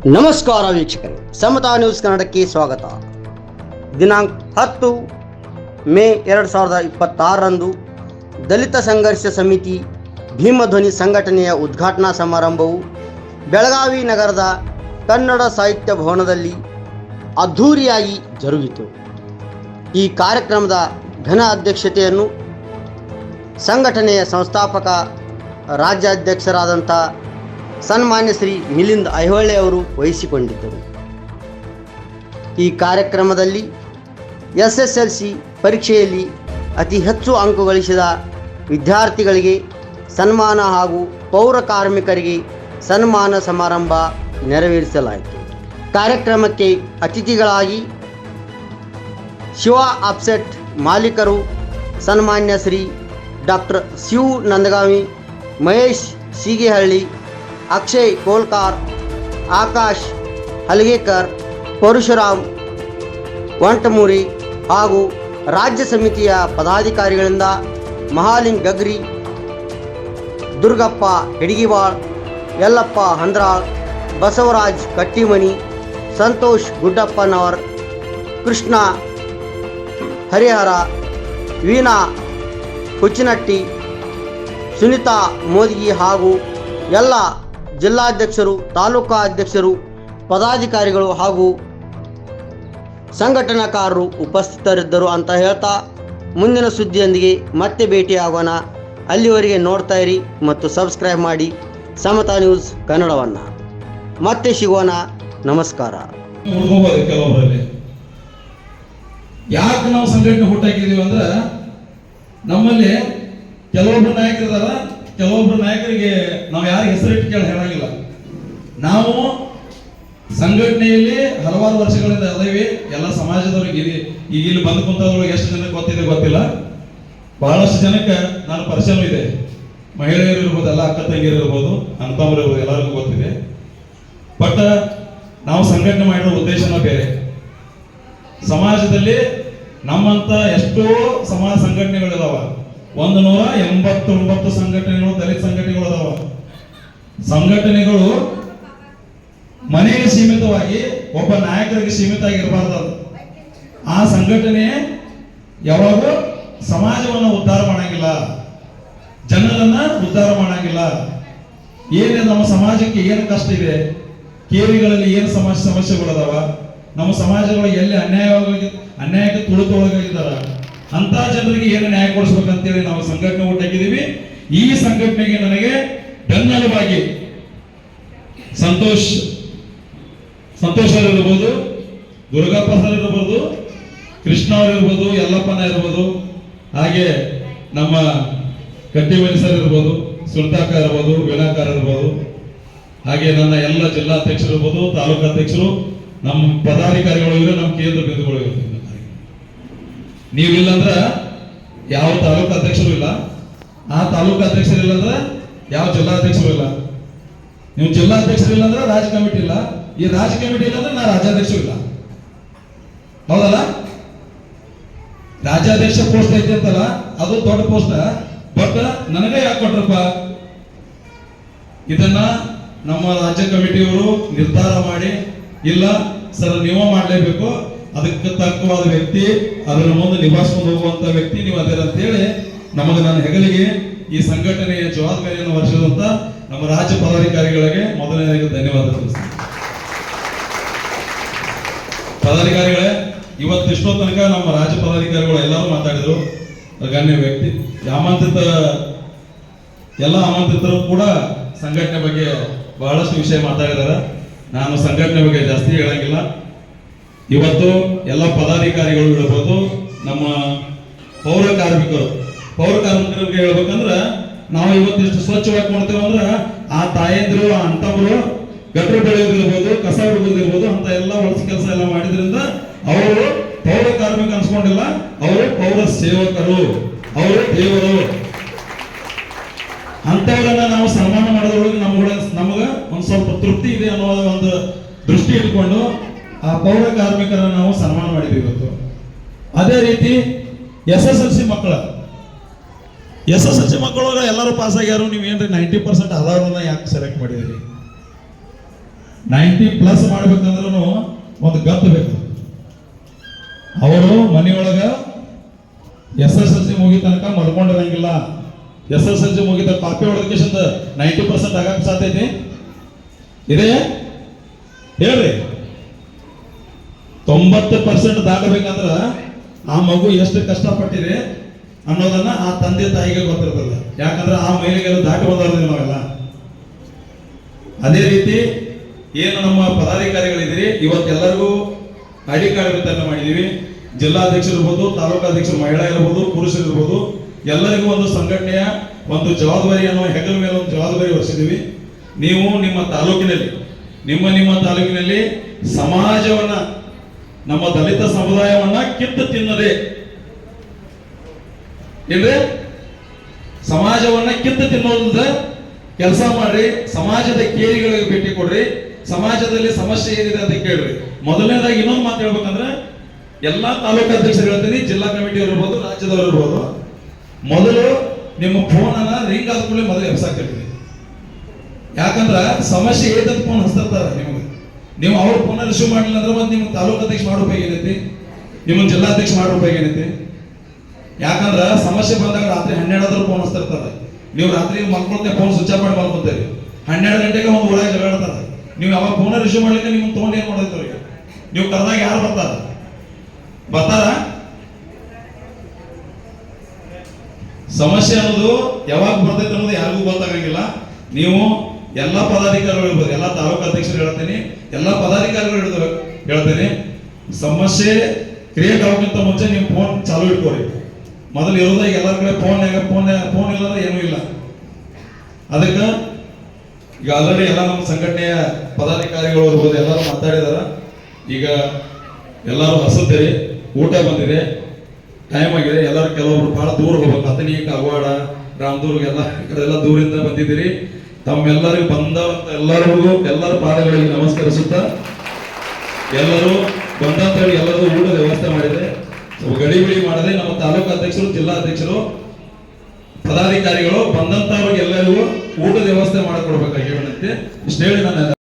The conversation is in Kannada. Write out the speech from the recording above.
ನಮಸ್ಕಾರ ವೀಕ್ಷಕರೇ, ಸಮತಾ ನ್ಯೂಸ್ ಕನ್ನಡಕ್ಕೆ ಸ್ವಾಗತ. ದಿನಾಂಕ 10 ಮೇ 2026ರಂದು ದಲಿತ ಸಂಘರ್ಷ ಸಮಿತಿ ಭೀಮಧ್ವನಿ ಸಂಘಟನೆಯ ಉದ್ಘಾಟನಾ ಸಮಾರಂಭವು ಬೆಳಗಾವಿ ನಗರದ ಕನ್ನಡ ಸಾಹಿತ್ಯ ಭವನದಲ್ಲಿ ಅದ್ಧೂರಿಯಾಗಿ ಜರುಗಿತು. ಈ ಕಾರ್ಯಕ್ರಮದ ಘನ ಅಧ್ಯಕ್ಷತೆಯನ್ನು ಸಂಘಟನೆಯ ಸಂಸ್ಥಾಪಕ ರಾಜ್ಯಾಧ್ಯಕ್ಷರಾದಂಥ ಸನ್ಮಾನ್ಯ ಶ್ರೀ ಮಿಲಿಂದ್ ಐಹೊಳೆ ಅವರು ವಹಿಸಿಕೊಂಡಿದ್ದರು. ಈ ಕಾರ್ಯಕ್ರಮದಲ್ಲಿ SSLC ಪರೀಕ್ಷೆಯಲ್ಲಿ ಅತಿ ಹೆಚ್ಚು ಅಂಕ ಗಳಿಸಿದ ವಿದ್ಯಾರ್ಥಿಗಳಿಗೆ ಸನ್ಮಾನ ಹಾಗೂ ಪೌರ ಕಾರ್ಮಿಕರಿಗೆ ಸನ್ಮಾನ ಸಮಾರಂಭ ನೆರವೇರಿಸಲಾಯಿತು. ಕಾರ್ಯಕ್ರಮಕ್ಕೆ ಅತಿಥಿಗಳಾಗಿ ಶಿವ ಅಪ್ಸೆಟ್ ಮಾಲೀಕರು ಸನ್ಮಾನ್ಯ ಶ್ರೀ ಡಾಕ್ಟರ್ ಶಿವ ನಂದಗಾವಿ, ಮಹೇಶ್ ಸೀಗೆಹಳ್ಳಿ, ಅಕ್ಷಯ್ ಕೋಲ್ಕಾರ್, ಆಕಾಶ್ ಹಲಗೇಕರ್, ಪರಶುರಾಮ್ ವಂಟಮೂರಿ ಹಾಗೂ ರಾಜ್ಯ ಸಮಿತಿಯ ಪದಾಧಿಕಾರಿಗಳಿಂದ ಮಹಾಲಿಂಗ್ ಗಗ್ರಿ, ದುರ್ಗಪ್ಪ ಹೆಡಿಗಿವಾಳ್, ಯಲ್ಲಪ್ಪ ಹಂದ್ರಾಳ್, ಬಸವರಾಜ್ ಕಟ್ಟಿಮನಿ, ಸಂತೋಷ್ ಗುಡ್ಡಪ್ಪನವರ್, ಕೃಷ್ಣ ಹರಿಹರ, ವೀಣಾ ಹುಚ್ಚಿನಟ್ಟಿ, ಸುನಿತಾ ಮೋದಿಗಿ ಹಾಗೂ ಎಲ್ಲ ಜಿಲ್ಲಾಧ್ಯಕ್ಷರು, ತಾಲೂಕಾ ಅಧ್ಯಕ್ಷರು, ಪದಾಧಿಕಾರಿಗಳು ಹಾಗೂ ಸಂಘಟನಾಕಾರರು ಉಪಸ್ಥಿತರಿದ್ದರು ಅಂತ ಹೇಳ್ತಾ ಮುಂದಿನ ಸುದ್ದಿಯೊಂದಿಗೆ ಮತ್ತೆ ಭೇಟಿಯಾಗೋಣ. ಅಲ್ಲಿವರೆಗೆ ನೋಡ್ತಾ ಇರಿ ಮತ್ತು ಸಬ್ಸ್ಕ್ರೈಬ್ ಮಾಡಿ ಸಮತಾ ನ್ಯೂಸ್ ಕನ್ನಡವನ್ನು. ಮತ್ತೆ ಸಿಗೋಣ. ನಮಸ್ಕಾರ. ಕೆಲವರಲ್ಲಿ ಯಾಕೆ ನಾವು ಸಂಘಟನೆ ಹುಟ್ಟಾಕಿದೀವಿ ಅಂದ್ರೆ ನಮ್ಮಲ್ಲಿ ಕೆಲವೊಬ್ರು ನಾಯಕರಿದಾರ, ಕೆಲವೊಬ್ರು ನಾಯಕರಿಗೆ ನಾವು ಯಾರು ಹೆಸರಿಟ್ಟು ಕೇಳಿ ಹೇಳಂಗಿಲ್ಲ. ನಾವು ಸಂಘಟನೆಯಲ್ಲಿ ಹಲವಾರು ವರ್ಷಗಳಿಂದ ಅದೇವಿ. ಎಲ್ಲ ಸಮಾಜದವ್ರಿಗೆ ಈಗ ಇಲ್ಲಿ ಬಂದು ಕುಂತವ್ರಿಗೆ ಎಷ್ಟು ಜನಕ್ಕೆ ಗೊತ್ತಿದೆ ಗೊತ್ತಿಲ್ಲ, ಬಹಳಷ್ಟು ಜನಕ್ಕೆ ನಾನು ಪರಿಚಯ ಇದೆ. ಮಹಿಳೆಯರು ಇರ್ಬೋದು, ಎಲ್ಲ ಅಕ್ಕ ತಂಗಿಯರು ಇರ್ಬೋದು, ಅಣ್ಣತಮ್ಮರು ಇರ್ಬೋದು, ಎಲ್ಲರಿಗೂ ಗೊತ್ತಿದೆ. ಬಟ್ ನಾವು ಸಂಘಟನೆ ಮಾಡಿರೋ ಉದ್ದೇಶನ ಬೇರೆ. ಸಮಾಜದಲ್ಲಿ ನಮ್ಮಂತ ಎಷ್ಟೋ ಸಮಾಜ ಸಂಘಟನೆಗಳಿದಾವ. 189 ಸಂಘಟನೆಗಳು, ದಲಿತ ಸಂಘಟನೆಗಳು ಅದಾವ. ಸಂಘಟನೆಗಳು ಮನೆಗೆ ಸೀಮಿತವಾಗಿ ಒಬ್ಬ ನಾಯಕರಿಗೆ ಸೀಮಿತ ಆಗಿರಬಾರ್ದು. ಆ ಸಂಘಟನೆ ಯಾವಾಗೂ ಸಮಾಜವನ್ನು ಉದ್ಧಾರ ಮಾಡಂಗಿಲ್ಲ, ಜನರನ್ನ ಉದ್ಧಾರ ಮಾಡಂಗಿಲ್ಲ. ಏನೇ ನಮ್ಮ ಸಮಾಜಕ್ಕೆ ಏನು ಕಷ್ಟ ಇದೆ, ಕೇರಿಗಳಲ್ಲಿ ಏನು ಸಮಸ್ಯೆಗಳದಾವ, ನಮ್ಮ ಸಮಾಜಗಳು ಎಲ್ಲಿ ಅನ್ಯಾಯಕ್ಕೆ ತುಳಿತೊಳಗಾಗಿದ್ದಾರ, ಅಂತ ಜನರಿಗೆ ಏನು ನ್ಯಾಯ ಕೊಡಿಸ್ಬೇಕಂತೇಳಿ ನಾವು ಸಂಘಟನೆ ಹುಟ್ಟಾಕಿದೀವಿ. ಈ ಸಂಘಟನೆಗೆ ನನಗೆ ಬೆನ್ನೆಲುಬಾಗಿ ಸಂತೋಷ್ ಸರ್ ಇರ್ಬೋದು, ದುರ್ಗಪ್ಪ ಸರ್ ಇರ್ಬೋದು, ಕೃಷ್ಣ ಅವರು ಇರ್ಬೋದು, ಯಲ್ಲಪ್ಪನ ಇರ್ಬೋದು, ಹಾಗೆ ನಮ್ಮ ಕಟ್ಟಿಮನಿ ಸರ್ ಇರ್ಬೋದು, ಸುಲ್ತಾಕ ಇರ್ಬೋದು, ವೀಣಾಕಾರ ಇರ್ಬೋದು, ಹಾಗೆ ನನ್ನ ಎಲ್ಲ ಜಿಲ್ಲಾಧ್ಯಕ್ಷರು ಇರ್ಬೋದು, ತಾಲೂಕು ಅಧ್ಯಕ್ಷರು, ನಮ್ಮ ಪದಾಧಿಕಾರಿಗಳು ಇರೋ, ನಮ್ಮ ಕೇಂದ್ರ ಬಿಂದುಗಳು ಇರ್ತಾರೆ. ನೀವಿಲ್ಲಂದ್ರ ಯಾವ ತಾಲೂಕು ಅಧ್ಯಕ್ಷರು ಇಲ್ಲ, ಆ ತಾಲೂಕು ಅಧ್ಯಕ್ಷರು ಇಲ್ಲ ಅಂದ್ರೆ ಯಾವ ಜಿಲ್ಲಾಧ್ಯಕ್ಷರು ಇಲ್ಲ, ನೀವು ಜಿಲ್ಲಾಧ್ಯಕ್ಷರು ಇಲ್ಲ ಅಂದ್ರೆ ರಾಜ್ಯ ಕಮಿಟಿ ಇಲ್ಲ, ಈ ರಾಜ್ಯ ಕಮಿಟಿ ಇಲ್ಲ ಅಂದ್ರೆ ನಾ ರಾಜ್ಯಾಧ್ಯಕ್ಷರು ಇಲ್ಲ. ಹೌದಲ್ಲ? ರಾಜ್ಯಾಧ್ಯಕ್ಷ ಪೋಸ್ಟ್ ಐತಿ ಅಂತಲ್ಲ, ಅದು ದೊಡ್ಡ ಪೋಸ್ಟ್. ಬಟ್ ನನಗೆ ಯಾಕೆ ಕೊಟ್ರಪ್ಪ? ಇದನ್ನ ನಮ್ಮ ರಾಜ್ಯ ಕಮಿಟಿಯವರು ನಿರ್ಧಾರ ಮಾಡಿ, ಇಲ್ಲ ಸರ್ ನೀವು ಮಾಡಲೇಬೇಕು, ಅದಕ್ಕೆ ತಕ್ಕವಾದ ವ್ಯಕ್ತಿ, ಅದರ ಮುಂದೆ ನಿಭಾಯಿಸ್ಕೊಂಡು ಹೋಗುವಂತ ವ್ಯಕ್ತಿ ನೀವು ಅದೇರ ಅಂತ ಹೇಳಿ ನಮಗೆ ನನ್ನ ಹೆಗಲಿಗೆ ಈ ಸಂಘಟನೆಯ ಜವಾಬ್ದಾರಿಯನ್ನು ಹೊರಿಸಿದಂತ ನಮ್ಮ ರಾಜ್ಯ ಪದಾಧಿಕಾರಿಗಳಿಗೆ ಮೊದಲನೇದಾಗಿ ಧನ್ಯವಾದ ತಿಳಿಸ್ತೀನಿ. ಪದಾಧಿಕಾರಿಗಳೇ, ಇವತ್ತಿಷ್ಟೋ ತನಕ ನಮ್ಮ ರಾಜ್ಯ ಪದಾಧಿಕಾರಿಗಳು ಎಲ್ಲರೂ ಮಾತಾಡಿದ್ರು. ಗಣ್ಯ ವ್ಯಕ್ತಿ ಎಲ್ಲ ಆಮಂತ್ರಿತರು ಕೂಡ ಸಂಘಟನೆ ಬಗ್ಗೆ ಬಹಳಷ್ಟು ವಿಷಯ ಮಾತಾಡಿದಾರೆ. ನಾನು ಸಂಘಟನೆ ಬಗ್ಗೆ ಜಾಸ್ತಿ ಹೇಳಂಗಿಲ್ಲ. ಇವತ್ತು ಎಲ್ಲ ಪದಾಧಿಕಾರಿಗಳು ಇರ್ಬೋದು, ನಮ್ಮ ಪೌರ ಕಾರ್ಮಿಕರಿಗೆ ಹೇಳ್ಬೇಕಂದ್ರ, ನಾವು ಇವತ್ತಿಷ್ಟು ಸ್ವಚ್ಛವಾಗಿ ಮಾಡ್ತೇವೆ ಅಂದ್ರೆ ಆ ತಾಯಂದಿರು, ಆ ಅಣ್ಣತಮ್ಮರು ಗಟ್ರು ಬೆಳೆಯೋದಿರ್ಬೋದು, ಕಸ ಹುಡುಗೋದಿರ್ಬೋದು, ಅಂತ ಎಲ್ಲ ಹೊಲಸ ಕೆಲಸ ಎಲ್ಲ ಮಾಡಿದ್ರಿಂದ ಅವರು ಪೌರ ಕಾರ್ಮಿಕ ಅನ್ಸ್ಕೊಂಡಿಲ್ಲ, ಅವರು ಪೌರ ಸೇವಕರು, ಅವರು ದೇವರು. ಅಂತವರನ್ನ ನಾವು ಸನ್ಮಾನ ಮಾಡೋದ್ರೊಳಗೆ ನಮಗ ಒಂದ್ ಸ್ವಲ್ಪ ತೃಪ್ತಿ ಇದೆ ಅನ್ನೋ ಒಂದು ದೃಷ್ಟಿ ಇಟ್ಕೊಂಡು ಆ ಪೌರ ಕಾರ್ಮಿಕರನ್ನು ನಾವು ಸನ್ಮಾನ ಮಾಡಿದ್ವಿ ಇವತ್ತು. ಅದೇ ರೀತಿ SSLC ಮಕ್ಕಳು ಎಲ್ಲರೂ ಪಾಸ್ ಆಗ್ಯಾರು. ನೀವು ಏನ್ರಿ 90% ಆಧಾರವನ್ನ ಯಾಕೆ ಸೆಲೆಕ್ಟ್ ಮಾಡಿದ್ರಿ? 90+ ಮಾಡ್ಬೇಕಂದ್ರೂ ಒಂದು ಗತ್ತು ಬೇಕು. ಅವರು ಮನೆಯೊಳಗ SSLC ಮುಗಿ ತನಕ ಮಲ್ಕೊಂಡಿರಂಗಿಲ್ಲ. SSLC ಮುಗಿದ ಕಾಪಿ ಹೊಡೆದಕ್ಕೆ 90% ಆಗಕ್ಕೆ ಸಾಧ್ಯ ಐತಿ ಇದೆ ಹೇಳ್ರಿ. 90% ದಾಟಬೇಕಂದ್ರ ಆ ಮಗು ಎಷ್ಟು ಕಷ್ಟಪಟ್ಟಿದೆ ಅನ್ನೋದನ್ನ ಆ ತಂದೆ ತಾಯಿಗೆ ಗೊತ್ತಿರ್ತದೆ. ಯಾಕಂದ್ರೆ ಆ ಮಹಿಳೆಗೆಲ್ಲ ದಾಟಿ ಬಂದವ್ರಿ ನಾವೆಲ್ಲ. ಅದೇ ರೀತಿ ಏನು ನಮ್ಮ ಪದಾಧಿಕಾರಿಗಳಿದ್ದೀರಿ, ಇವತ್ತೆಲ್ಲರಿಗೂ ಐಡಿ ಕಾರ್ಡ್ ವಿತರಣೆ ಮಾಡಿದೀವಿ. ಜಿಲ್ಲಾಧ್ಯಕ್ಷರು ಇರ್ಬೋದು, ತಾಲೂಕಾಧ್ಯಕ್ಷರು, ಮಹಿಳಾ ಇರ್ಬೋದು, ಪುರುಷರು ಇರ್ಬೋದು, ಎಲ್ಲರಿಗೂ ಒಂದು ಸಂಘಟನೆಯ ಒಂದು ಜವಾಬ್ದಾರಿಯನ್ನು ಹೆಗಲ ಮೇಲೆ ಒಂದು ಜವಾಬ್ದಾರಿ ಹೊರಿಸಿದ್ದೀವಿ. ನೀವು ನಿಮ್ಮ ತಾಲೂಕಿನಲ್ಲಿ ಸಮಾಜವನ್ನ, ನಮ್ಮ ದಲಿತ ಸಮುದಾಯವನ್ನ ಕಿತ್ತು ತಿನ್ನದೆ ಇಲ್ರಿ, ಸಮಾಜವನ್ನ ಕಿತ್ತು ತಿನ್ನೋದ ಕೆಲಸ ಮಾಡ್ರಿ. ಸಮಾಜದ ಕೇರಿಗಳಿಗೆ ಭೇಟಿ ಕೊಡ್ರಿ. ಸಮಾಜದಲ್ಲಿ ಸಮಸ್ಯೆ ಏನಿದೆ ಅಂತ ಕೇಳ್ರಿ. ಮೊದಲನೇದಾಗಿ ಇನ್ನೊಂದು ಮಾತು ಹೇಳ್ಬೇಕಂದ್ರೆ, ಎಲ್ಲಾ ತಾಲೂಕು ಅಧ್ಯಕ್ಷರು ಹೇಳ್ತೀನಿ, ಜಿಲ್ಲಾ ಕಮಿಟಿಯವರು ಇರ್ಬೋದು, ರಾಜ್ಯದವರು ಇರ್ಬೋದು, ಮೊದಲು ನಿಮ್ಮ ಫೋನ್ ಅನ್ನ ರಿಂಗ್ ಆದ ಕೂಡಲೇ ಮೊದಲು ಎಬ್ಸಾಕ್ತಿರ್ತೀವಿ. ಯಾಕಂದ್ರ ಸಮಸ್ಯೆ ಏದಂತ ಫೋನ್ ಹಚ್ತಿರ್ತಾರೆ ನಿಮಗೆ. ನೀವು ಅವ್ರ ಫೋನ್ ರಿಸೀವ್ ಮಾಡಲಿಲ್ಲ ಅಂದ್ರೆ ಮತ್ತೆ ನಿಮ್ಗೆ ತಾಲೂಕು ಅಧ್ಯಕ್ಷ ಮಾಡೋ ಉಪಯೋಗ ಏನೈತಿ, ನಿಮ್ಮ ಜಿಲ್ಲಾಧ್ಯಕ್ಷ ಮಾಡೋ ಉಪಯೋಗ ಏನೈತಿ? ಯಾಕಂದ್ರ ಸಮಸ್ಯೆ ಬಂದಾಗ ರಾತ್ರಿ 12 ಫೋನ್ ಹಚ್ತಿರ್ತಾರೆ. ನೀವು ರಾತ್ರಿ ಮಲ್ಕೊಳ್ತೇ ಫೋನ್ ಸ್ವಿಚ್ ಆಫ್ ಮಾಡಿ ಮಲ್ಕೊತೀರಿ. 12 ಗಂಟೆಗೆ ಒಂದು ಊರಾಗ ಜಗಳಾಡ್ತಾರೆ. ನೀವು ಅವಾಗ ಫೋನ್ ರಿಸೀವ್ ಮಾಡ್ಲಿಕ್ಕೆ ನಿಮ್ಗೆ ತೊಗೊಂಡು ಏನ್ ಮಾಡೋದ್ರಿ? ನೀವು ಕರೆದಾಗ ಯಾರು ಬರ್ತಾರ? ಸಮಸ್ಯೆ ಅನ್ನೋದು ಯಾವಾಗ ಬರ್ತೈತೆ ಅನ್ನೋದು ಯಾರಿಗೂ ಗೊತ್ತಾಗಂಗಿಲ್ಲ. ನೀವು ಎಲ್ಲಾ ಪದಾಧಿಕಾರಿಗಳು ಇರ್ಬೋದು, ಎಲ್ಲಾ ತಾಲೂಕು ಅಧ್ಯಕ್ಷರು ಹೇಳ್ತೀನಿ, ಎಲ್ಲಾ ಪದಾಧಿಕಾರಿಗಳು ಹೇಳ್ತೀನಿ, ಸಮಸ್ಯೆ ಕ್ರಿಯೇಟ್ ಆಗೋಕ್ಕಿಂತ ಮುಂಚೆ ನೀವು ಫೋನ್ ಚಾಲು ಇಟ್ಕೋರಿ. ಮೊದಲು ಇರೋದ ಎಲ್ಲರ ಕಡೆ ಫೋನ್ ಇಲ್ಲ ಅಂದ್ರೆ ಏನೂ ಇಲ್ಲ. ಅದಕ್ಕೆ ಈಗ ಆಲ್ರೆಡಿ ಎಲ್ಲ ನಮ್ಮ ಸಂಘಟನೆಯ ಪದಾಧಿಕಾರಿಗಳು ಇರ್ಬೋದು, ಎಲ್ಲರೂ ಮಾತಾಡಿದಾರ. ಈಗ ಎಲ್ಲರೂ ಹಸುತ್ತೀರಿ, ಊಟ ಬಂದಿದೆ, ಟೈಮ್ ಆಗಿದೆ. ಎಲ್ಲರೂ ಕೆಲವೊಬ್ರು ಬಹಳ ದೂರ ಹೋಗ್ಬೇಕು, ಅಥಣಿ, ಕಾಗವಾಡ, ರಾಮದುರ್ಗ ಎಲ್ಲ ದೂರಿಂದ ಬಂದಿದ್ದೀರಿ. ತಮ್ಮೆಲ್ಲರಿಗೂ ಬಂದವಂತ ಎಲ್ಲರ ಪಾದಗಳಿಗೆ ನಮಸ್ಕರಿಸುತ್ತಾ, ಎಲ್ಲರೂ ಬಂದಂತ ಹೇಳಿ ಎಲ್ಲರೂ ಊಟದ ವ್ಯವಸ್ಥೆ ಮಾಡಿದೆ. ಗಡಿಬಿಡಿ ಮಾಡದೆ ನಮ್ಮ ತಾಲೂಕು ಅಧ್ಯಕ್ಷರು, ಜಿಲ್ಲಾ ಅಧ್ಯಕ್ಷರು, ಪದಾಧಿಕಾರಿಗಳು ಬಂದಂತವ್ರಿಗೆ ಎಲ್ಲರಿಗೂ ಊಟದ ವ್ಯವಸ್ಥೆ ಮಾಡಿಕೊಡ್ಬೇಕಾಗಿ ವಿನಂತಿ. ಇಷ್ಟು ಹೇಳಿ ನಾನು